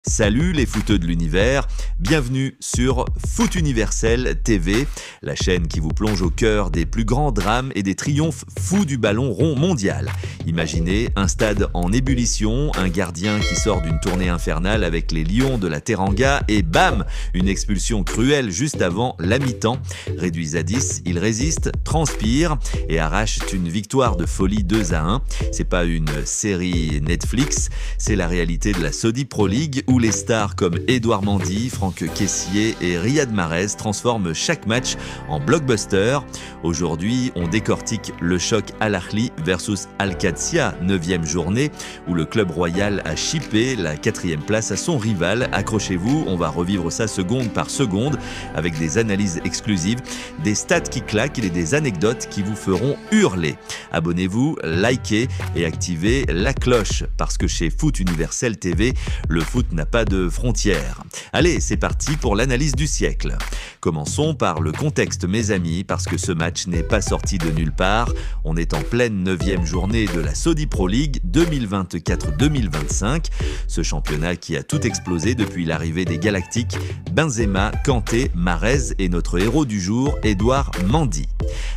Salut les footeux de l'univers, bienvenue sur Foot Universel TV, la chaîne qui vous plonge au cœur des plus grands drames et des triomphes fous du ballon rond mondial. Imaginez un stade en ébullition, un gardien qui sort d'une tournée infernale avec les Lions de la Teranga et bam, une expulsion cruelle juste avant la mi-temps. Réduits à 10, ils résistent, transpirent et arrachent une victoire de folie 2-1. C'est pas une série Netflix, c'est la réalité de la Saudi Pro League où les stars comme Edouard Mendy, Franck Kessié et Riyad Mahrez transforment chaque match en blockbuster. Aujourd'hui, on décortique le choc Al Ahly versus Al Qadsiya, 9e journée, où le club royal a chippé la 4e place à son rival. Accrochez-vous, on va revivre ça seconde par seconde avec des analyses exclusives, des stats qui claquent et des anecdotes qui vous feront hurler. Abonnez-vous, likez et activez la cloche parce que chez Foot Universel TV, le foot n'a pas de frontières. Allez, c'est parti pour l'analyse du siècle. Commençons par le contexte, mes amis, parce que ce match n'est pas sorti de nulle part. On est en pleine 9e journée de la Saudi Pro League 2024-2025. Ce championnat qui a tout explosé depuis l'arrivée des Galactiques, Benzema, Kanté, Mahrez et notre héros du jour, Edouard Mendy.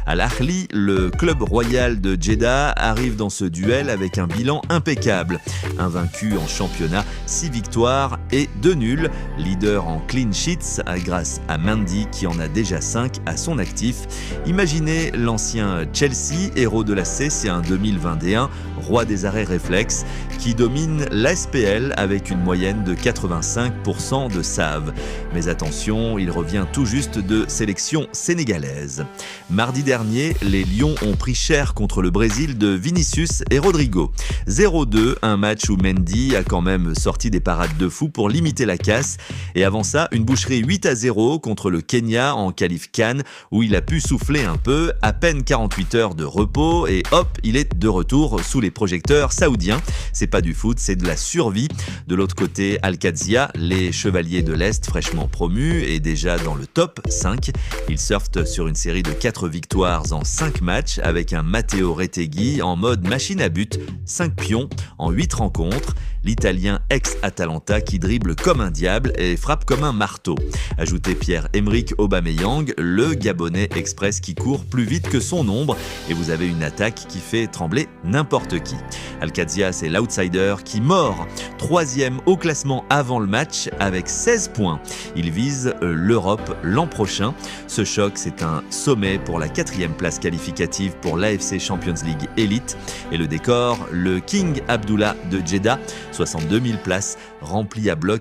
Al Ahly, le club royal de Jeddah, arrive dans ce duel avec un bilan impeccable. Invaincu en championnat, 6 victoires et 2 nuls. Leader en clean sheets grâce à Mendy qui en a déjà 5 à son actif. Imaginez l'ancien Chelsea, héros de la C1 2021, roi des arrêts réflexes, qui domine l'SPL avec une moyenne de 85% de save. Mais attention, il revient tout juste de sélection sénégalaise. Mardi dernier, les Lions ont pris cher contre le Brésil de Vinicius et Rodrigo. 0-2, un match où Mendy a quand même sorti des parades de fou pour limiter la casse. Et avant ça, une boucherie 8-0 contre le Kenya en qualif CAN où il a pu souffler un peu, à peine 48 heures de repos et hop, il est de retour sous les projecteurs saoudiens. C'est pas du foot, c'est de la survie. De l'autre côté, Al Qadsiya, les Chevaliers de l'Est fraîchement promus et déjà dans le top 5. Ils surfent sur une série de 4 victoires en 5 matchs avec un Matteo Retegui en mode machine à but, 5 pions en 8 rencontres. L'Italien ex-Atalanta qui dribble comme un diable et frappe comme un marteau. Ajoutez Pierre-Emerick Aubameyang, le Gabonais express qui court plus vite que son ombre et vous avez une attaque qui fait trembler n'importe qui. Al Qadsiya, c'est l'outsider qui mord, 3e au classement avant le match avec 16 points. Il vise l'Europe l'an prochain. Ce choc, c'est un sommet pour la 4e place qualificative pour l'AFC Champions League Elite. Et le décor, le King Abdullah de Jeddah, 62 000 places remplies à bloc